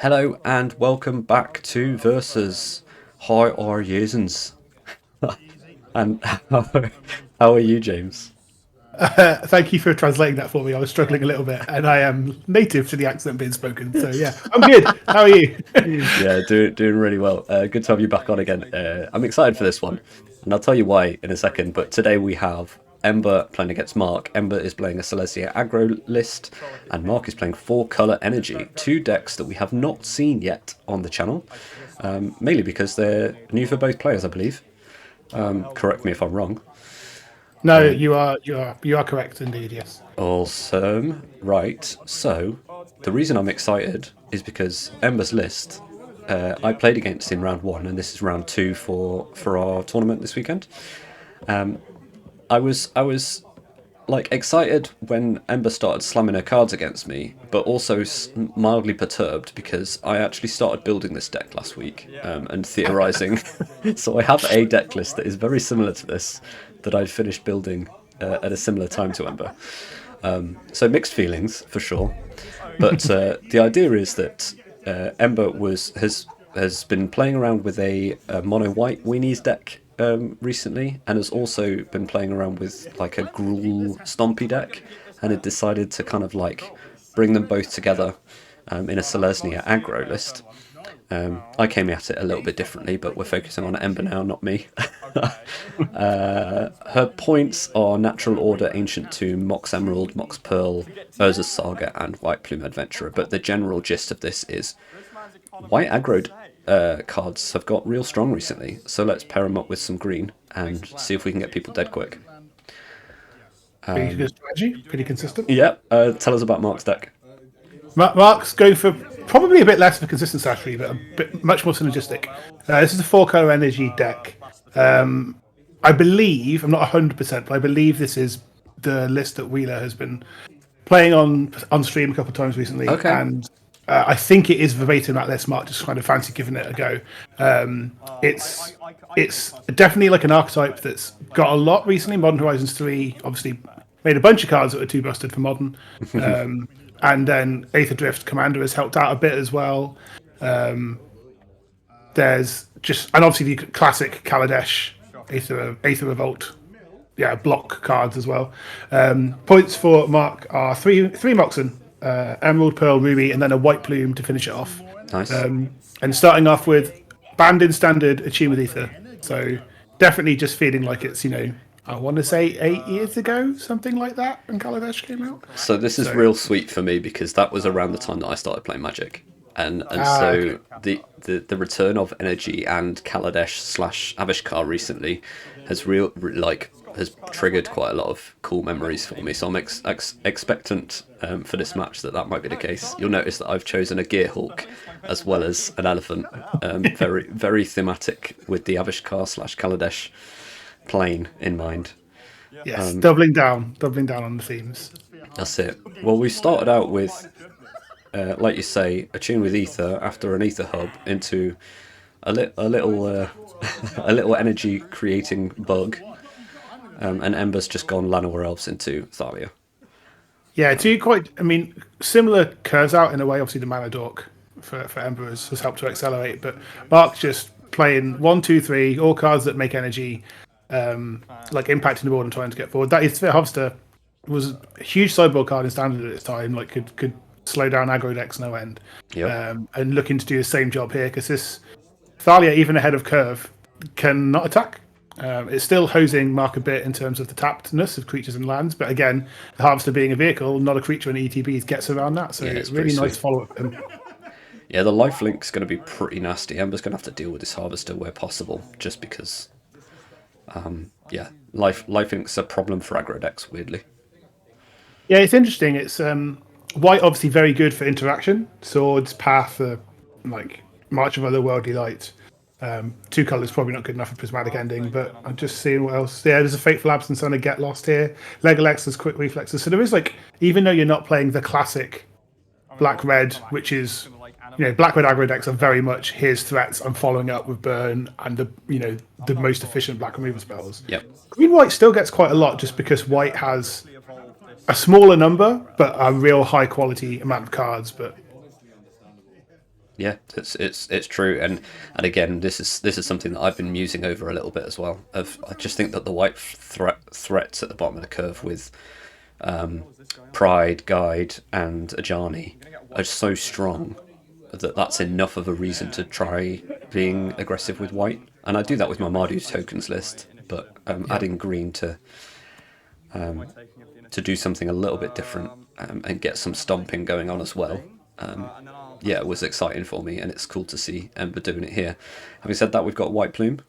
Hello and welcome back to Versus. How are yous? And how are you, James? Thank you for translating that for me. I was struggling a little bit, and I am native to the accent being spoken. So yeah, I'm good. How are you? Yeah, doing really well. Good to have you back on again. I'm excited for this one, and I'll tell you why in a second. But today we have Ember playing against Mark. Ember is playing a Selesnya Aggro list, and Mark is playing four color energy, two decks that we have not seen yet on the channel, mainly because they're new for both players, I believe. Correct me if I'm wrong. No, you are correct indeed. Yes. Awesome. Right. So, the reason I'm excited is because Ember's list. I played against in round one, and this is round two for our tournament this weekend. I was like excited when Ember started slamming her cards against me, but also mildly perturbed because I actually started building this deck last week and theorizing. So I have a deck list that is very similar to this that I'd finished building at a similar time to Ember. So mixed feelings for sure, but the idea is that Ember has been playing around with a mono white weenies deck recently, and has also been playing around with like a Gruul Stompy deck, and had decided to kind of like bring them both together in a Selesnya aggro list. I came at it a little bit differently, but we're focusing on Ember now, not me. Her points are Natural Order, Ancient Tomb, Mox Emerald, Mox Pearl, Urza's Saga, and White Plume Adventurer. But the general gist of this is white aggro cards have got real strong recently, so let's pair them up with some green and see if we can get people dead quick. Pretty good strategy. Pretty consistent. Yeah, tell us about Mark's deck. Mark's going for probably a bit less of a consistent strategy, but a bit much more synergistic. This is a four-color energy deck. I believe I'm not 100%, but I believe this is the list that Wheeler has been playing on stream a couple of times recently, Okay. and I think it is verbatim that list. Mark just kind of fancy giving it a go. It's definitely like an archetype that's got a lot recently. Modern Horizons 3 obviously made a bunch of cards that were too busted for Modern, and then Aether Drift Commander has helped out a bit as well. There's just, and obviously the classic Kaladesh Aether Revolt, yeah, block cards as well. Points for Mark are three Moxen, Emerald, Pearl, Ruby, and then a White Plume to finish it off. Nice. And starting off with banned in standard, Attune with Ether. So definitely just feeling like it's, I want to say 8 years ago, something like that, when Kaladesh came out. So this is real sweet for me because that was around the time that I started playing Magic, and so Okay. the return of Energy and Kaladesh slash Avishkar recently has has triggered quite a lot of cool memories for me. So I'm expectant for this match that might be the case. You'll notice that I've chosen a Gearhulk as well as an elephant, very thematic with the Avishkar slash Kaladesh plane in mind. Yes, doubling down on the themes. That's it. Well, we started out with, like you say, a tune with Ether after an Ether hub into a little a little energy creating bug, and Ember's just gone Llanowar Elves into Thalia. Yeah, two quite. I mean, similar curves out in a way. Obviously, the mana dork for Ember has helped to accelerate, but Mark's just playing 1, 2, 3, all cards that make energy, like impacting the board and trying to get forward. That is, Harvester was a huge sideboard card in standard at its time. Like could slow down aggro decks no end. Yep. And looking to do the same job here because this Thalia, even ahead of curve, cannot attack. It's still hosing Mark a bit in terms of the tappedness of creatures and lands, but again, the Harvester being a vehicle, not a creature in ETBs, gets around that. So Yeah, it's it's really pretty nice sweet. follow up. Yeah, the lifelink's going to be pretty nasty. Ember's going to have to deal with this Harvester where possible, just because. Yeah, lifelink's a problem for aggro decks. Weirdly. Yeah, it's interesting. It's white, obviously very good for interaction. Swords, Path, like March of Otherworldly Light. Two colours probably not good enough for prismatic ending, but I'm just seeing what else. Yeah, there's a Fateful Absence and a Get Lost here. Legolex has quick reflexes. So there is like, even though you're not playing the classic black red, which is, black red aggro decks are very much here's threats. I'm following up with burn and the most efficient black removal spells. Yep. Green white still gets quite a lot just because white has a smaller number but a real high quality amount of cards. But Yeah, it's true, and again, this is something that I've been musing over a little bit as well. I just think that the white threats at the bottom of the curve with Pride, Guide, and Ajani are so strong that that's enough of a reason to try being aggressive with white. And I do that with my Mardu tokens list, but adding green to do something a little bit different and get some stomping going on as well. Yeah, it was exciting for me, and it's cool to see Ember doing it here. Having said that, we've got White Plume.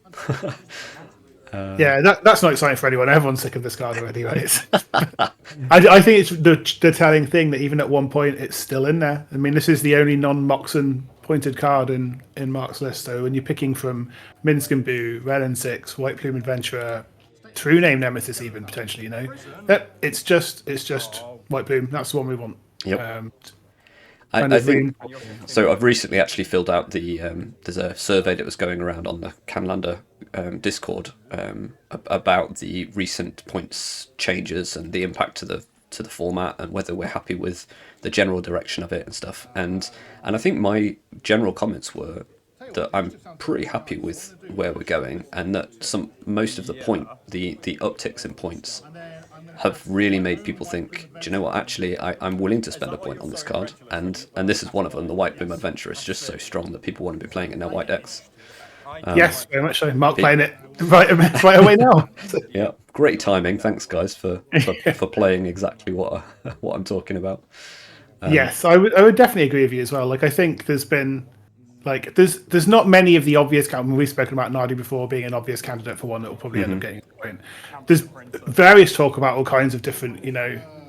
Yeah, that's not exciting for anyone. Everyone's sick of this card already, right? I think it's the telling thing that even at one point it's still in there. I mean, this is the only non-Moxen pointed card in Mark's list. So when you're picking from Minsk and Boo, Red and Six, White Plume Adventurer, True Name Nemesis, even potentially, it's just White Plume. That's the one we want. Yep. I think so. I've recently actually filled out there's a survey that was going around on the Canlander Discord about the recent points changes and the impact to the format and whether we're happy with the general direction of it and stuff. And I think my general comments were that I'm pretty happy with where we're going, and that most of the upticks in points have really made people think, do you know what, actually I'm willing to spend a point on this card, and this is one of them. The White Bloom Adventure is just so strong that people want to be playing it in their white decks. Yes, very much so. Mark playing it right away now. Yeah, great timing. Thanks guys for playing exactly what I'm talking about. Yes, I would definitely agree with you as well. Like, I think there's been there's not many of the obvious candidates. We've spoken about Nardi before being an obvious candidate for one that will probably end up getting a point. There's various talk about all kinds of different,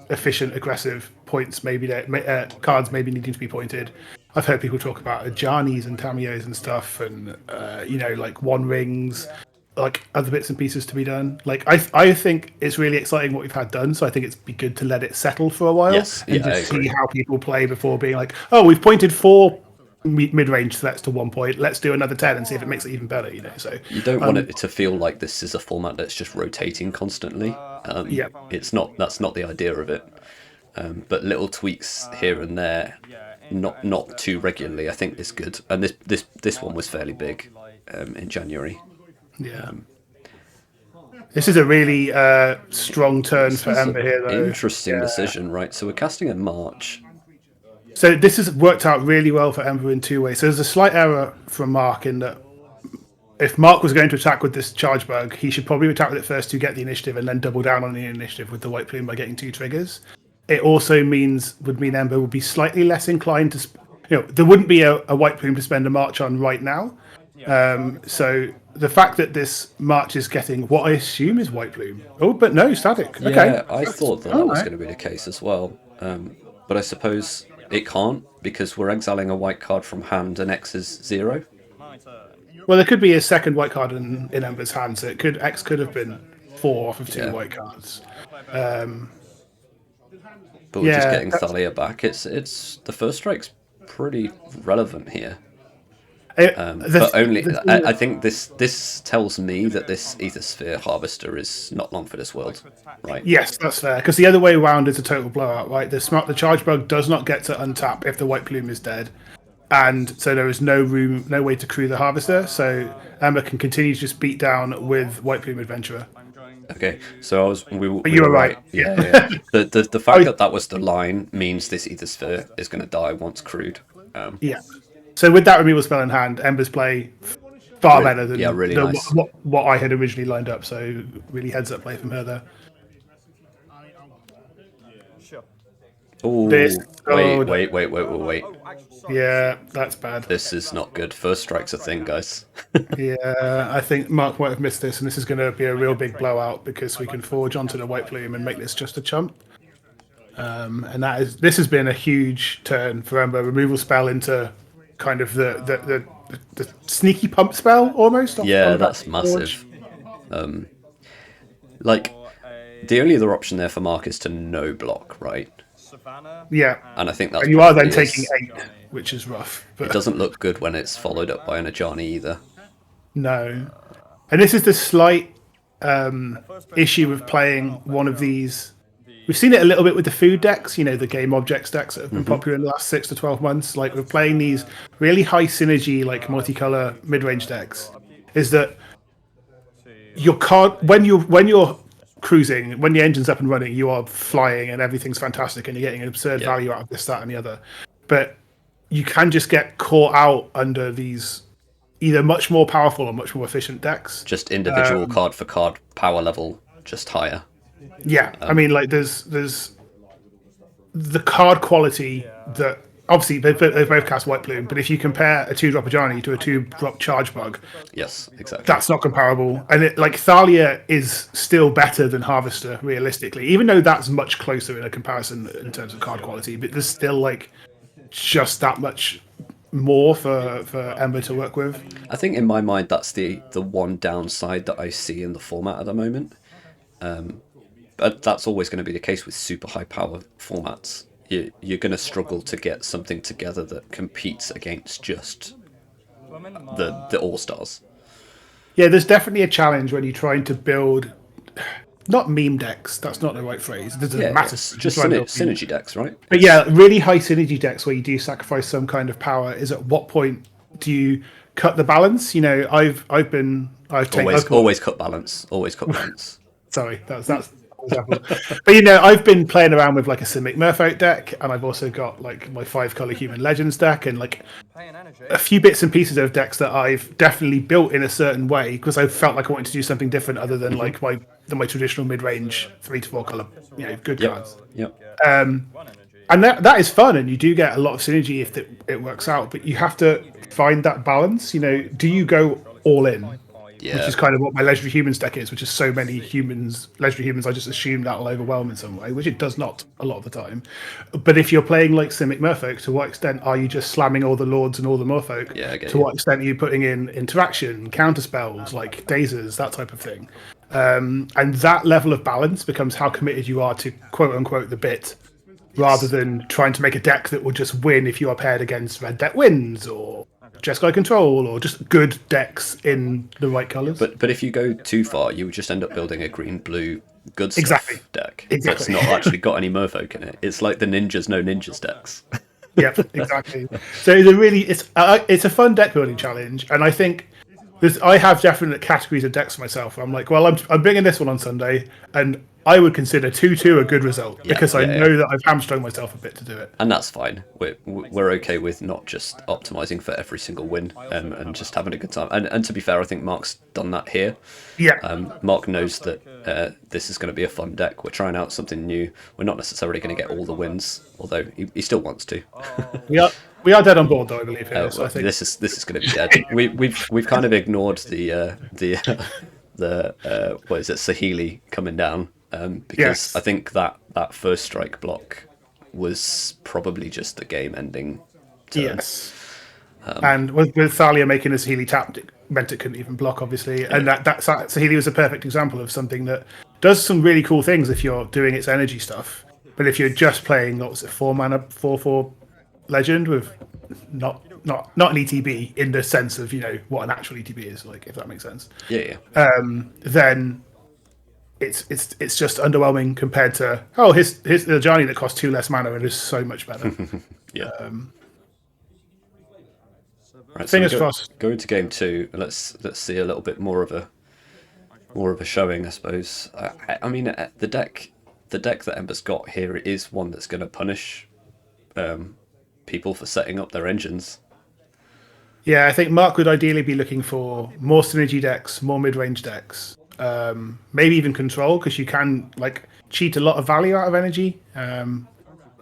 efficient, aggressive points. Maybe cards maybe needing to be pointed. I've heard people talk about Ajanis and Tamios and stuff, and like One Rings, like other bits and pieces to be done. Like I think it's really exciting what we've had done. So I think it'd be good to let it settle for a while and just see how people play before being like, oh, we've pointed 4 mid-range threats to 1 point. Let's do another 10 and see if it makes it even better. So you don't want it to feel like this is a format that's just rotating constantly. It's not. That's not the idea of it. But little tweaks here and there, not too regularly, I think is good. And this one was fairly big in January. Yeah. This is a really strong turn for Ember here, though. Interesting decision, right? So we're casting in March. So this has worked out really well for Ember in 2 ways. So there's a slight error from Mark in that if Mark was going to attack with this charge bug, he should probably attack with it first to get the initiative and then double down on the initiative with the White Plume by getting 2 triggers. It also would mean Ember would be slightly less inclined to... there wouldn't be a White Plume to spend a March on right now. So the fact that this March is getting what I assume is White Plume. Oh, but no, static. Yeah, okay. I thought that was going to be the case as well. But I suppose it can't, because we're exiling a white card from hand and X is 0. Well, there could be a second white card in Ember's hand, so X could have been 4 off of 2 white cards. But we're just getting Thalia back. It's the first strike's pretty relevant here. But only I think this tells me that this Ethersphere Harvester is not long for this world, right? Yes, that's fair. Because the other way around is a total blowout, right? The charge bug does not get to untap if the White Plume is dead, and so there is no way to crew the Harvester. So Ember can continue to just beat down with White Plume Adventurer. Okay, so you were right. Yeah. The fact that was the line means this Ethersphere is going to die once crewed. Yeah. So with that removal spell in hand, Ember's play far better than really nice. what I had originally lined up. So really heads up play from her there. Oh, wait. Yeah, that's bad. This is not good. First strike's a thing, guys. Yeah, I think Mark might have missed this, and this is going to be a real big blowout because we can forge onto the White Plume and make this just a chump. And this has been a huge turn for Ember. Removal spell into kind of the sneaky pump spell almost. That's massive. The only other option there for Mark is to no block, right? Yeah, and I think that's. And you are then taking 8, which is rough. But... It doesn't look good when it's followed up by an Ajani either. No, and this is the slight issue of playing one of these we've seen it a little bit with the food decks, the game objects decks that have been popular in the last 6 to 12 months. Like we're playing these really high synergy, like multicolor mid-range decks. Is that your card when you're cruising, when the engine's up and running, you are flying and everything's fantastic and you're getting an absurd value out of this, that, and the other. But you can just get caught out under these either much more powerful or much more efficient decks. Just individual card for card power level just higher. Yeah, I mean, like there's the card quality that obviously they both cast White Plume, but if you compare a 2-drop Ajani to a 2-drop Charge Bug, yes, exactly, that's not comparable. And Thalia is still better than Harvester realistically, even though that's much closer in a comparison in terms of card quality. But there's still like just that much more for Ember to work with. I think in my mind that's the one downside that I see in the format at the moment. But that's always going to be the case with super high power formats. You're going to struggle to get something together that competes against just the all-stars. Yeah, there's definitely a challenge when you're trying to build, not meme decks, that's not the right phrase. There's a massive just synergy decks, right? But yeah, really high synergy decks where you do sacrifice some kind of power is at what point do you cut the balance? I've always cut balance. Sorry, that's example. But I've been playing around with like a Simic Merfolk deck, and I've also got like my 5-color Human Legends deck, and like a few bits and pieces of decks that I've definitely built in a certain way because I felt like I wanted to do something different other than like my traditional mid-range 3 to 4 color good cards. Yep. And that is fun, and you do get a lot of synergy if it works out. But you have to find that balance. Do you go all in? Yeah. Which is kind of what my Legendary Humans deck is, which is so many legendary humans, I just assume that'll overwhelm in some way, which it does not a lot of the time. But if you're playing like Simic Merfolk, to what extent are you just slamming all the Lords and all the Merfolk? Yeah, to what extent are you putting in interaction, counter spells, like dazers, that type of thing? And that level of balance becomes how committed you are to quote unquote the bit, rather than trying to make a deck that will just win if you are paired against Red Deck Wins or Jeskai Control or just good decks in the right colours. But if you go too far, you just end up building a green-blue good stuff deck that's not actually got any Merfolk in it. It's like the Ninjas No Ninjas decks. Yeah, exactly. So it's a fun deck building challenge, and I think I have definite categories of decks for myself. I'm like, well, I'm bringing this one on Sunday, and I would consider 2-2 a good result because I know that I've hamstrung myself a bit to do it. And that's fine. We're okay with not just optimizing for every single win and just having a good time. And to be fair, I think Mark's done that here. Yeah. Mark knows that this is going to be a fun deck. We're trying out something new. We're not necessarily going to get all the wins, although he still wants to. We are dead on board, though, I believe. Here, so I think this is going to be dead. We've kind of ignored the what is it, Saheeli coming down. Because I think that first strike block was probably just the game-ending turn. Yes. And with Thalia making a Saheeli tap, it meant it couldn't even block, obviously. And that Saheeli was a perfect example of something that does some really cool things if you're doing its energy stuff. But if you're just playing, 4-mana, 4/4 legend with not an ETB in the sense of what an actual ETB is, like, if that makes sense. Yeah. Then it's just underwhelming compared to here's the Ajani that costs 2 less mana and is so much better. Yeah. Right, fingers crossed. Go into game 2. Let's see a little bit more of a showing, I suppose. I mean, the deck that Ember's got here is one that's going to punish people for setting up their engines. Yeah, I think Mark would ideally be looking for more synergy decks, more mid-range decks. Maybe even control, because you can cheat a lot of value out of energy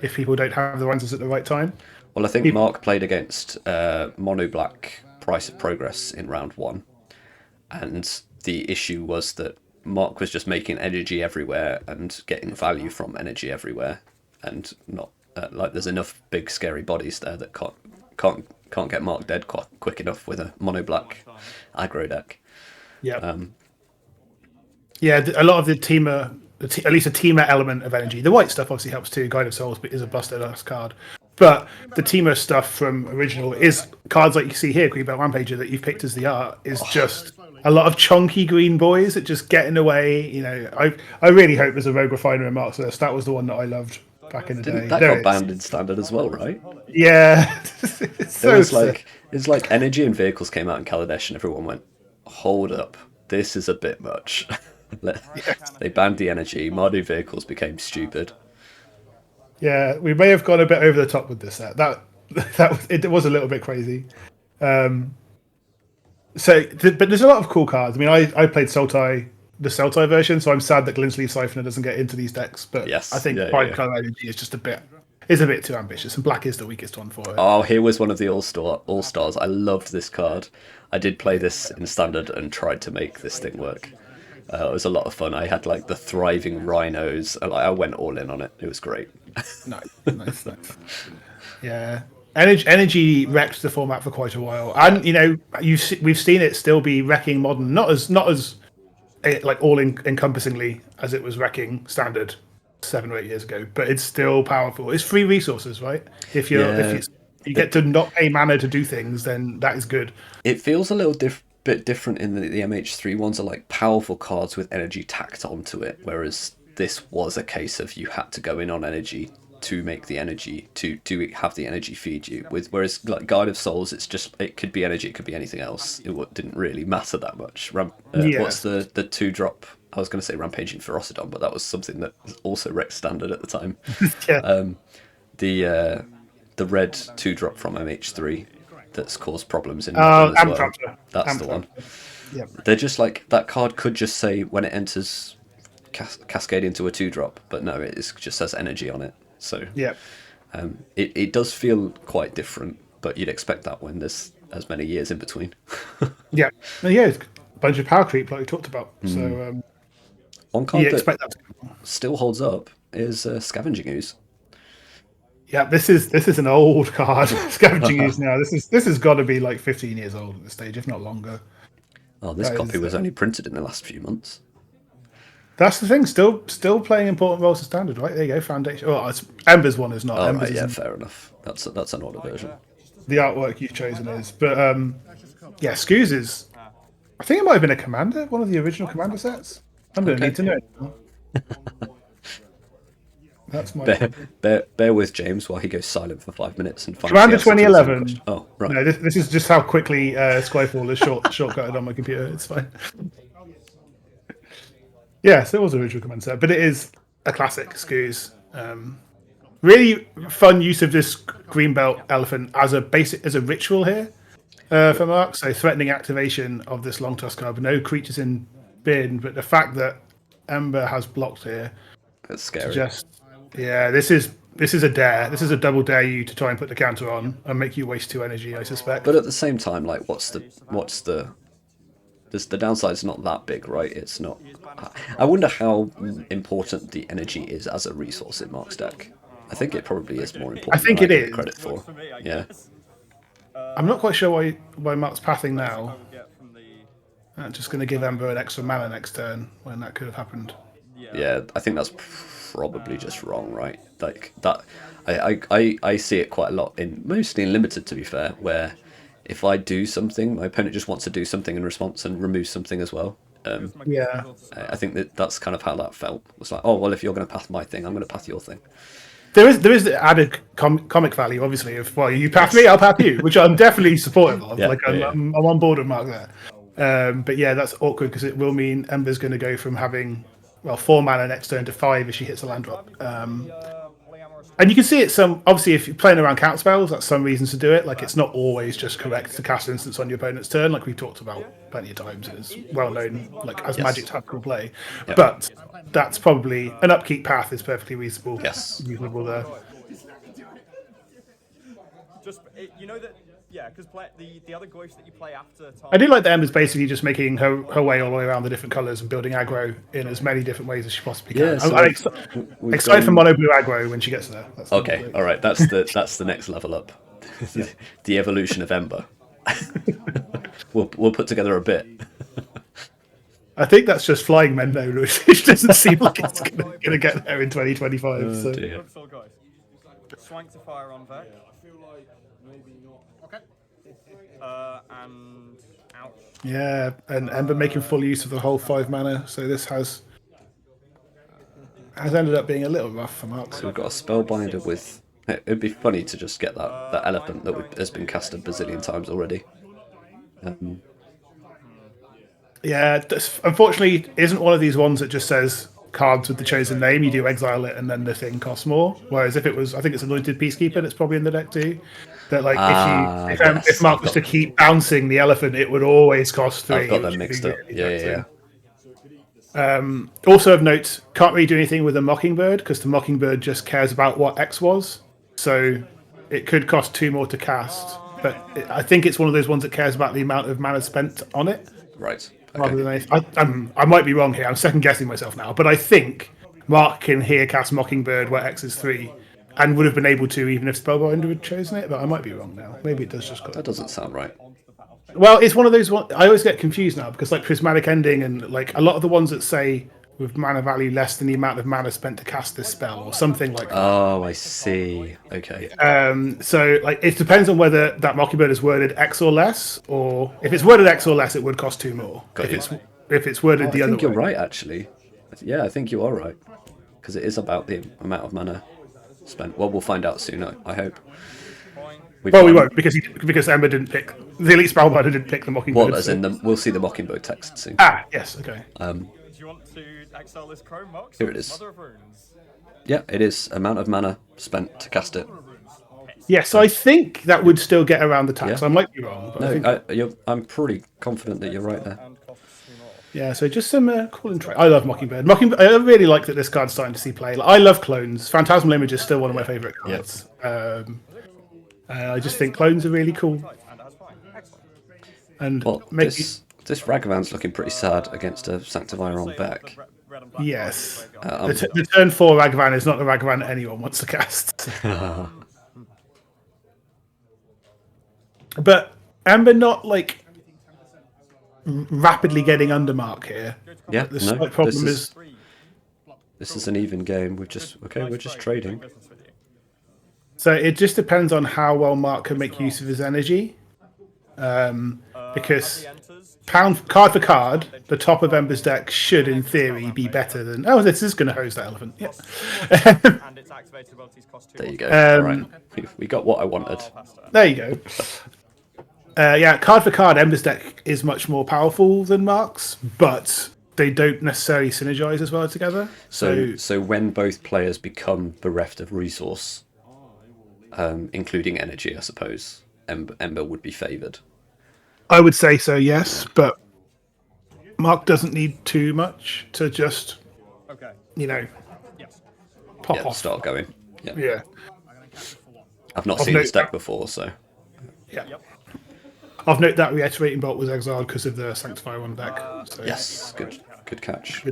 if people don't have the answers at the right time. Well, I think Mark played against Mono Black Price of Progress in round 1, and the issue was that Mark was just making energy everywhere and getting value from energy everywhere, and not there's enough big scary bodies there that can't get Mark dead quick enough with a Mono Black aggro deck. Yeah. A lot of the teamer, at least a teamer element of energy. The white stuff obviously helps too. Guide of Souls is a busted ass card. But the Teemo stuff from original is cards like you see here, Greenbelt Rampager, that you've picked as the art, is just a lot of chunky green boys that just get in the way. You know, I really hope there's a Rogue Refiner in Mark's List. That was the one that I loved back in the day. That There got it banned is. in Standard as well, right? Yeah. It's so sick. It's like Energy and Vehicles came out in Kaladesh and everyone went, hold up, this is a bit much. They banned the Energy, Mardu Vehicles became stupid. Yeah, we may have gone a bit over the top with this set. It was a little bit crazy. But there's a lot of cool cards. I mean, I played the Sultai version, so I'm sad that Glintsleeve Siphoner doesn't get into these decks. But Yes, I think yeah, Prime yeah. Color Energy is just a bit too ambitious, and Black is the weakest one for it. Oh, here was one of the All-Stars. I loved this card. I did play this in Standard and tried to make this thing work. It was a lot of fun. I had like the thriving rhinos. I went all in on it. It was great. Nice. Yeah, energy wrecked the format for quite a while, and you know we've seen it still be wrecking Modern, not as like all encompassingly as it was wrecking Standard 7 or 8 years ago, but it's still powerful. It's free resources, right? If you get to not pay mana to do things, then that is good. It feels a little bit different in the MH3 ones are like powerful cards with energy tacked onto it, whereas this was a case of you had to go in on energy to make the energy to have the energy feed you. Whereas like Guide of Souls, it could be energy, it could be anything else. It didn't really matter that much. What's the 2-drop? I was going to say Rampaging Ferocidon, but that was something that also wrecked Standard at the time. Yeah. The red 2-drop from MH3 that's caused problems in Modern as well. That's the one. Yep. They're just like, that card could just say when it enters cascade into a 2-drop, but no, it just says energy on it. So Yeah. It does feel quite different, but you'd expect that when there's as many years in between. Yeah. It's a bunch of power creep like we talked about. So One card you expect that still holds up is Scavenging Ooze. Yeah, this is an old card. Scavenging Ooze now. This has got to be like 15 years old at this stage, if not longer. Oh, this copy was only printed in the last few months. That's the thing. Still playing important roles to Standard, right? There you go. Foundation. Oh, Ember's one is not. Oh, Ember's right, yeah, isn't. fair enough. That's an older version. The artwork you've chosen is, but yeah, Scoos is. I think it might have been a Commander, one of the original Commander sets. I'm going to need to know. That's my bear with James while he goes silent for 5 minutes and finds Commander the answer to his own 2011. question. Oh, right. No, this is just how quickly Skyfall is shortcutted on my computer. It's fine. Yes, it was an original Commander set, but it is a classic Scoos. Really fun use of this Greenbelt Elephant as a ritual here for Mark. So threatening activation of this long tusk card, but no creatures in bin. But the fact that Ember has blocked here, That's scary. This is a dare. This is a double dare you to try and put the counter on and make you waste 2 energy, I suspect. But at the same time, like, what's the downside's not that big, right? It's not. I wonder how important the energy is as a resource in Mark's deck. I think it probably is more important. I think than it give is. Credit for. Yeah. I'm not quite sure why Mark's pathing now. Just going to give Ember an extra mana next turn when that could have happened. Yeah, I think that's probably just wrong, right? Like that, I see it quite a lot mostly in Limited, to be fair, where if I do something, my opponent just wants to do something in response and remove something as well. Yeah, I think that's kind of how that felt. It was like, oh well, if you're going to path my thing, I'm going to path your thing. there is the added comic value, obviously. Of you path me, I'll path you, which I'm definitely supportive of. Yeah, I'm on board with Mark there. But yeah, that's awkward because it will mean Ember's going to go from having 4 mana next turn to 5 if she hits a land drop. And you can see it obviously if you're playing around count spells, that's some reasons to do it. Like it's not always just correct to cast an instance on your opponent's turn, like we've talked about plenty of times. It's well known, like as Magic tactical play. Yep. But that's probably an upkeep path is perfectly reasonable. Yes. Reasonable there. Just you know that. Yeah, because the other ghost that you play after time... I do like that Ember's basically just making her way all the way around the different colours and building aggro in as many different ways as she possibly can. Yeah, so I'm excited for mono blue aggro when she gets there. That's okay, all right, that's the next level up. The evolution of Ember. we'll put together a bit. I think that's just Flying Men though, which doesn't seem like it's going to get there in 2025. Oh, dear. Swanctifier on Vec. Okay. And ouch. Yeah, and Ember making full use of the whole 5 mana, so this has ended up being a little rough for Mark. So we've got a Spellbinder with... It'd be funny to just get that elephant that has been cast a bazillion times already. Yeah, this, unfortunately, isn't one of these ones that just says cards with the chosen name. You do exile it, and then the thing costs more. Whereas if it was, I think it's Anointed Peacekeeper that's probably in the deck too. That like if Mark was to keep bouncing the elephant, it would always cost 3. I've got them mixed up. Yeah. Also of note, can't really do anything with a Mockingbird because the Mockingbird just cares about what X was. So it could cost 2 more to cast. But I think it's one of those ones that cares about the amount of mana spent on it. Right. Rather than I might be wrong here. I'm second guessing myself now, but I think Mark can here cast Mockingbird where X is 3, and would have been able to even if Spellbinder had chosen it. But I might be wrong now. Maybe it does just. That doesn't sound right. Well, it's one of those. I always get confused now because like Prismatic Ending and like a lot of the ones that say with mana value less than the amount of mana spent to cast this spell or something like that. Oh, I see. Okay. So like it depends on whether that Mockingbird is worded X or less, or if it's worded X or less, it would cost 2 more. If it's worded the other way. I think you're right, actually. Yeah, I think you are right because it is about the amount of mana spent. Well, we'll find out soon. I hope. We won't because Ember didn't pick the Elite Spellbinder didn't pick the Mockingbird. Well, as in we'll see the Mockingbird text soon. Ah, yes, okay. Do you want to exile this Chrome Mox? Here it is. Mother of Runes? Yeah, it is amount of mana spent to cast it. Yeah, so I think that would still get around the tax. Yeah. I might be wrong. But I'm pretty confident that you're right there. And costs 2 more. yeah, so just some call and trade. I love Mockingbird. I really like that this card's starting to see play. Like, I love clones. Phantasmal Image is still one of my favourite cards. I just think clones are really cool. And that's fine. Excellent. And Well, maybe this Ragavan's looking pretty sad against a Sanctifier on back. Red and black yes, cards, the turn 4 Ragavan is not the Ragavan that anyone wants to cast. But Ember not like rapidly getting under Mark here. Yeah, The no, slight problem this is is an even game. We're just trading. business with you. so it just depends on how well Mark can make use of his energy. Because He enters. card for card, the top of Ember's deck should, in theory, be better than. Oh, this is going to hose that elephant. Yeah. And its activated abilities cost 2 There you more. go. All right, we got what I wanted. There you go. Yeah, card for card, Ember's deck is much more powerful than Mark's, but they don't necessarily synergize as well together. So when both players become bereft of resource, including energy, I suppose, Ember would be favoured. I would say so, yes, but Mark doesn't need too much to just, Okay. Yes. pop Yeah, off. start going. Yeah. Yeah. I've not Of seen note this deck that- before, so Yeah. Of note that Reiterating Bolt was exiled because of the Sanctifier on deck. So yes, good catch.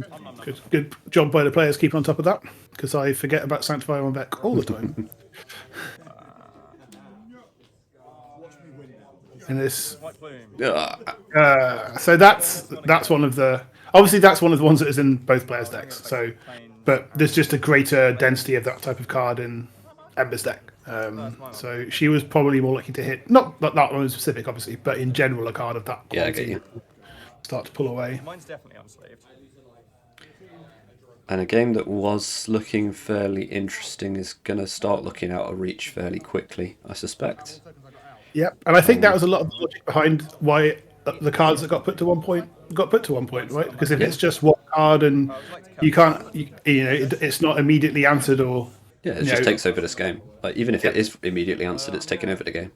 good job by the players keeping on top of that, because I forget about Sanctifier on deck all the time. And this, White Plume. so that's one of the obviously that's one of the ones that is in both players' decks. So, but there's just a greater density of that type of card in Ember's deck. So she was probably more likely to hit not that one in specific, obviously, but in general a card of that Yeah, I quality get you. start to pull away. Mine's definitely unsleeved. And a game that was looking fairly interesting is going to start looking out of reach fairly quickly, I suspect. Yep, and I think that was a lot of the logic behind why the cards that got put to 1 point, right? Because if it's just one card and you can't, it's not immediately answered or Yeah, it just takes over this game. Like even if it is immediately answered, it's taken over the game.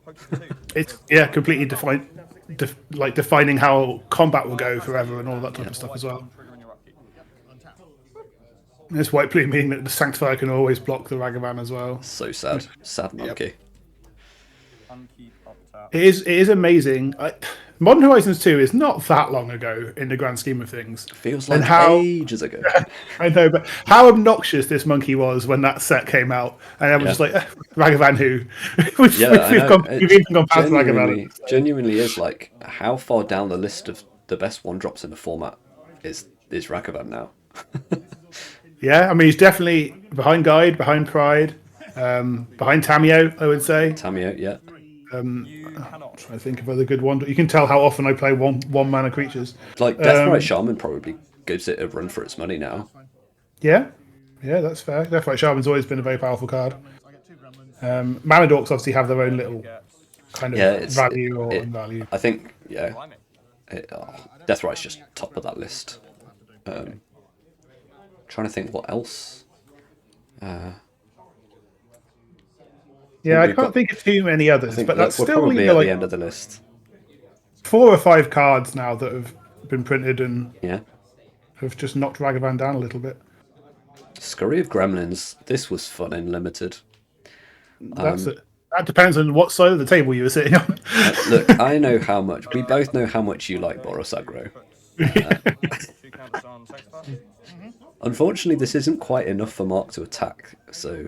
it's completely defining how combat will go forever and all that type of stuff as well. And this white plume meaning that the Sanctifier can always block the Ragavan as well. So sad, sad monkey. Unkeep up tap. It is amazing. Modern Horizons 2 is not that long ago in the grand scheme of things. Feels And like ages ago. I know, but how obnoxious this monkey was when that set came out, and I was just like, Ragavan who? we've even gone past Ragavan. Genuinely is like how far down the list of the best one drops in the format is Ragavan now. Yeah, I mean he's definitely behind Guide, behind Pride, Behind Tamio, I would say. Tamio, yeah. You cannot. Trying to think of other good ones. You can tell how often I play one mana creatures. Like Deathrite Shaman probably gives it a run for its money now. Yeah, that's fair. Definitely, Shaman's always been a very powerful card. Mana Dorks obviously have their own little kind of value or unvalue. I think, yeah. Blimey. Deathrite's just top of that list. Trying to think what else. Yeah, I can't think of too many others, but that's we're still probably at the end of the list. 4 or 5 cards now that have been printed and Yeah. have just knocked Ragavan down a little bit. Scurry of Gremlins. This was fun in limited. That's it. That depends on what side of the table you were sitting on. Look, I know how much. We both know how much you like Boros Aggro. Two counters on Sacrifice. Unfortunately, this isn't quite enough for Mark to attack, so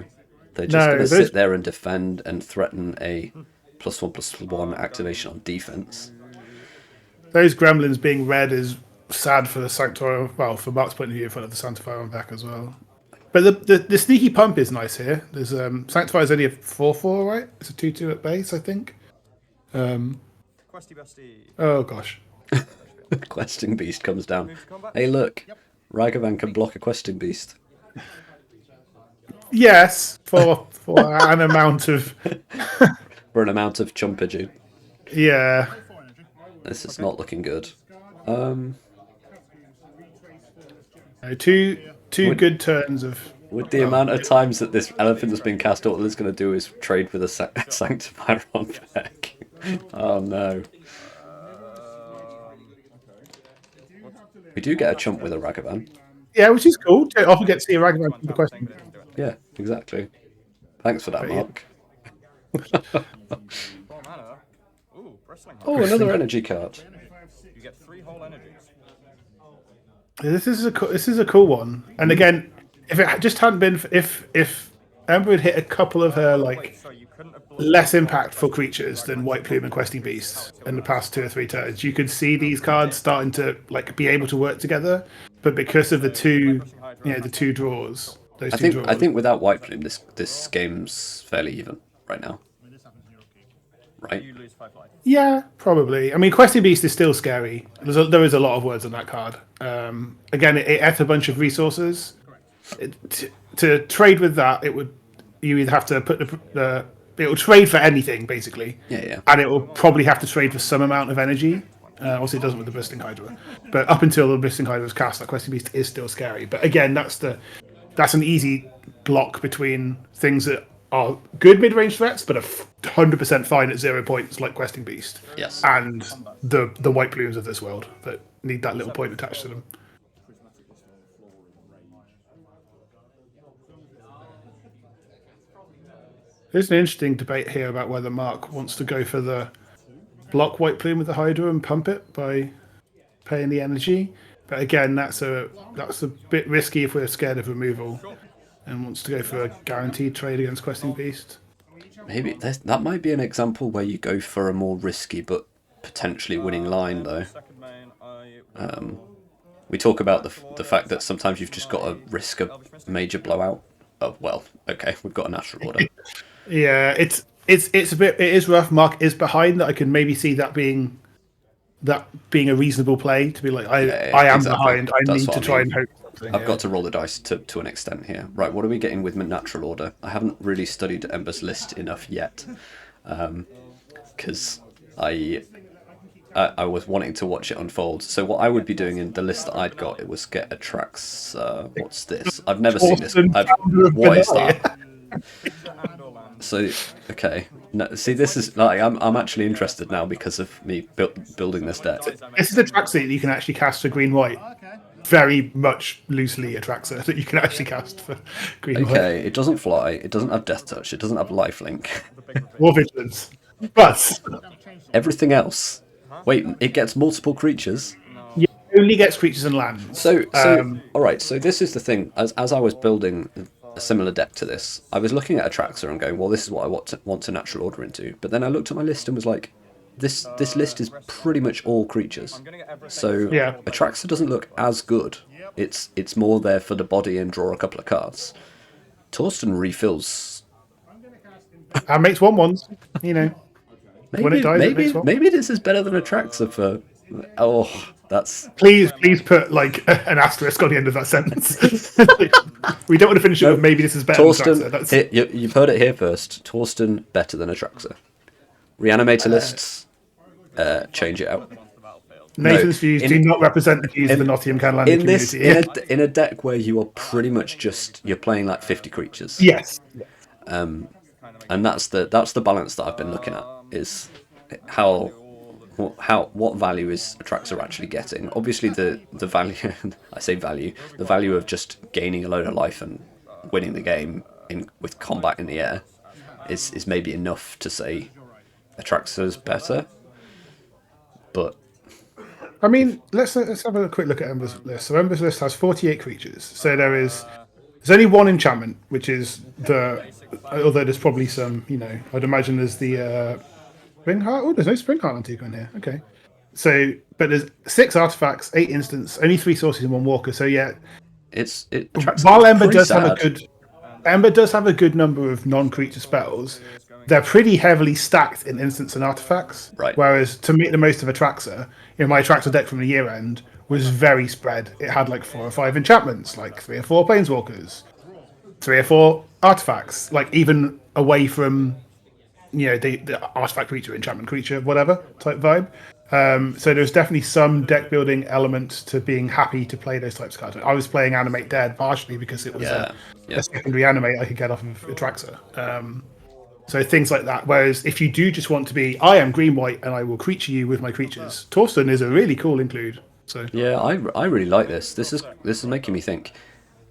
they're just going to sit there and defend and threaten a +1/+1 activation on defense. Those Gremlins being red is sad for the Sanctuary. Well, for Mark's point of view, in front of the Sanctifier on back as well. But the sneaky pump is nice here. There's Sanctifier is only a 4/4, right? It's a 2/2 at base, I think. Questy Bestie. Oh gosh. Questing Beast comes down. Hey, look, Ragavan can block a Questing Beast. Yes, for an amount of For an amount of chumpage. yeah. This is not looking good. Two good turns of. With the amount of times that this elephant has been cast, all it's going to do is trade with a Sanctifier on deck. Oh no. We do get a chump with a Ragavan. Yeah, which is cool. I often get to see a Ragavan from the question. Yeah, exactly. Thanks for that, Mark. 4 mana. Ooh, Bristling Heart. Oh, another energy card. You get 3 whole energies. This is a cool one. And again, if it just hadn't been if Ember had hit a couple of her So you couldn't have bought less impactful creatures than White Plume and Questing Beast in the past 2 or 3 turns, you could see these cards starting to be able to work together. But because of the two draws, I think without White Plume, this game's fairly even right now. Right? you lose 5 life. Yeah, probably. I mean, Questing Beast is still scary. There is a lot of words on that card. Again, it ate a bunch of resources. To trade with that, you either have to put it will trade for anything basically. Yeah. And it will probably have to trade for some amount of energy. Obviously, it doesn't with the Bristling Hydra, but up until the Bristling Hydra is cast, that Questing Beast is still scary. But again, that's an easy block between things that are good mid-range threats, but are 100% fine at 0 points, like Questing Beast. Yes. And the White Plumes of this world that need that little point attached to them. There's an interesting debate here about whether Mark wants to go for the block White Plume with the Hydra and pump it by paying the energy. But again, that's a bit risky if we're scared of removal and wants to go for a guaranteed trade against Questing Beast. Maybe that might be an example where you go for a more risky but potentially winning line, though. Second main, We talk about the fact that sometimes you've just got to risk a major blowout. Oh well, okay, we've got a natural order. Yeah, it's a bit. It is rough. Mark is behind. That I can maybe see that being a reasonable play to be like, I am exactly. behind. I That's need what to I try mean. and hope something. I've got to roll the dice to an extent here. Right, what are we getting with natural order? I haven't really studied Ember's list enough yet, because I was wanting to watch it unfold. So what I would be doing in the list that I'd got, it was get a Trax. What's this? I've never seen this. What is that? So okay, no, see, this is like I'm actually interested now because of me building this deck. This is a Traxer that you can actually cast for green white. Very much loosely a Traxer that you can actually cast for green white. Okay, it doesn't fly. It doesn't have death touch. It doesn't have lifelink. War vigilance, but Everything else. Wait, it gets multiple creatures. it only gets creatures and lands. So all right. So this is the thing. As I was building a similar deck to this, I was looking at a Traxer and going, well, this is what I want to natural order into. But then I looked at my list and was like, this list is pretty much all creatures. So Yeah. a Traxer doesn't look as good. It's more there for the body and draw a couple of cards. Torsten refills And makes 1/1s, you know. When it dies, it makes one. Maybe this is better than Atraxa for. Oh, that's. Please put like an asterisk on the end of that sentence. We don't want to finish it with maybe this is better than Atraxa. That's... You've heard it here first. Torsten better than Atraxa. Reanimator lists, change it out. Nathan's views do not represent the views of the Nottingham Canlander community. In a deck where you are pretty much you're playing like 50 creatures. Yes. And that's the balance that I've been looking at, is what value is Atraxa actually getting. Obviously the value I say value, the value of just gaining a load of life and winning the game with combat in the air is maybe enough to say Atraxa's better. But I mean, let's have a quick look at Ember's list. So Ember's list has 48 creatures. So there's only one enchantment, which is although there's probably some, I'd imagine there's the Spring Heart. Oh, there's no Spring Heart Antique in here. Okay. So, but there's 6 artifacts, 8 instants, only 3 sources and 1 walker. So yeah, while Ember does have a good number of non-creature spells, they're pretty heavily stacked in instants and artifacts. Right. Whereas to make the most of Atraxa, my Atraxa deck from the year end was very spread. It had like 4 or 5 enchantments, like 3 or 4 planeswalkers, 3 or 4 artifacts, like even away from the artifact creature, enchantment creature, whatever type vibe. So there's definitely some deck building element to being happy to play those types of cards. I was playing Animate Dead partially because it was a secondary animate I could get off of Atraxa. So things like that. Whereas if you do just want to be, I am green white and I will creature you with my creatures, Torsten is a really cool include. So yeah, I really like this. This is making me think.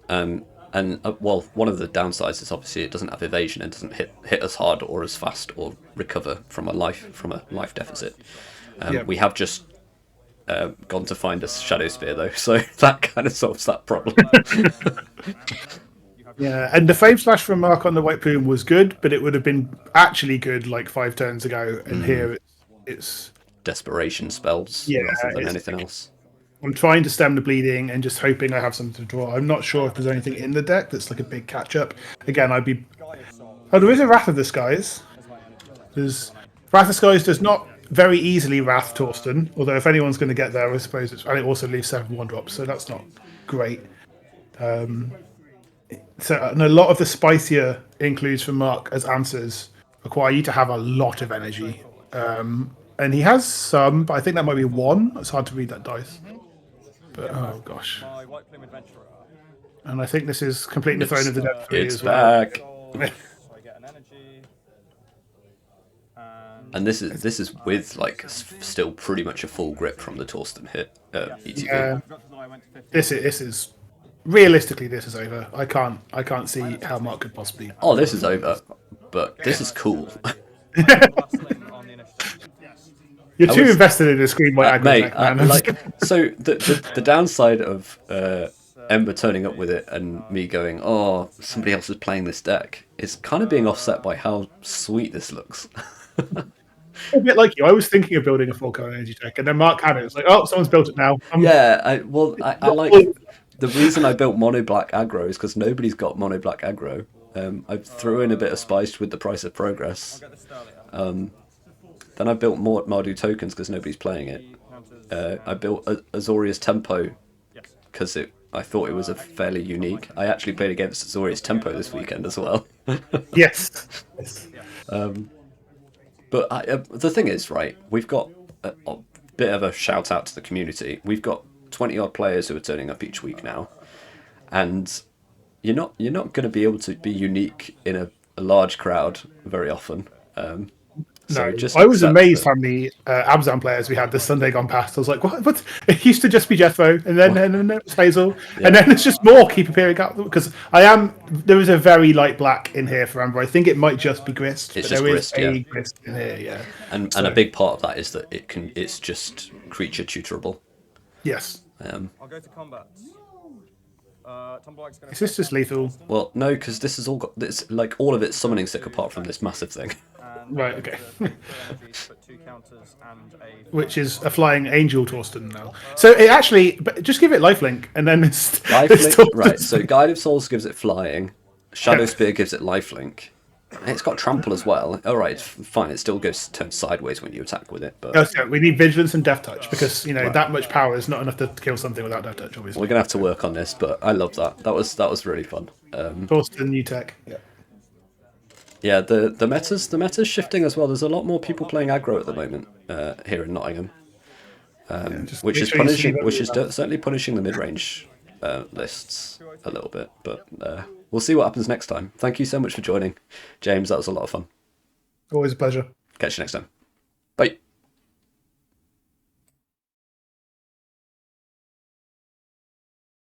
One of the downsides is obviously it doesn't have evasion and doesn't hit as hard or as fast or recover from a life deficit. We have just gone to find a Shadow Spear though, so that kind of solves that problem. Yeah, and the Flame Slash from Mark on the White Plume was good, but it would have been actually good like 5 turns ago. And here it's desperation spells rather than anything else. I'm trying to stem the bleeding and just hoping I have something to draw. I'm not sure if there's anything in the deck that's like a big catch up. Again, there is a Wrath of the Skies. Wrath of the Skies does not very easily Wrath Torsten, although if anyone's going to get there, I suppose and it also leaves 7 1-drops, so that's not great. And a lot of the spicier includes from Mark as answers require you to have a lot of energy. And he has some, but I think that might be 1. It's hard to read that dice. But oh gosh. And I think this is completing the Throne of the Dead for me as well. It's back. And this is with like still pretty much a full grip from the Torsten hit ETB. Yeah. This is realistically this is over. I can't see how Mark could possibly. Oh, this is over, but this is cool. You're too invested in the screen white aggro mate, deck, man. So the downside of Ember turning up with it and me going, oh, somebody else is playing this deck, is kind of being offset by how sweet this looks. A bit like you. I was thinking of building a 4-color energy deck, and then Mark had it. It's like, oh, someone's built it now. I like the reason I built mono black aggro is because nobody's got mono black aggro. I threw in a bit of spice with the Price of Progress. Then I built more Mardu tokens because nobody's playing it. I built Azorius Tempo because I thought it was a fairly unique. I actually played against Azorius Tempo this weekend as well. Yes. But the thing is, right, we've got a bit of a shout out to the community. We've got 20 odd players who are turning up each week now, and you're not going to be able to be unique in a large crowd very often. No, I was amazed how many Abzan players we had this Sunday gone past. I was like, what? It used to just be Jethro, and then it was Hazel, and then it's just more keep appearing up. Because there is a very light black in here for Amber. I think it might just be Grist. It's just Grist, Grist in here, yeah. And a big part of that is that it's just creature tutorable. Yes. I'll go to combat. Is this just lethal? Well, no, because this is all of it's summoning sick apart from this massive thing. Right, okay. Which is a flying angel Torsten now. So it actually, but just give it lifelink and then it's lifelink. Right, so Guide of Souls gives it flying, Shadow Spear gives it lifelink, It's got trample as well. All right, fine. It still goes turns sideways when you attack with it, but Also, we need vigilance and death touch because that much power is not enough to kill something without death touch. Obviously, we're gonna have to work on this. But I love that. That was really fun. Force the new tech. Yeah. Yeah, the meta's shifting as well. There's a lot more people playing aggro at the moment here in Nottingham, Just which make is sure you see punishing, that which we is have- certainly punishing the mid-range lists a little bit. But we'll see what happens next time. Thank you so much for joining, James. That was a lot of fun. Always a pleasure. Catch you next time. Bye.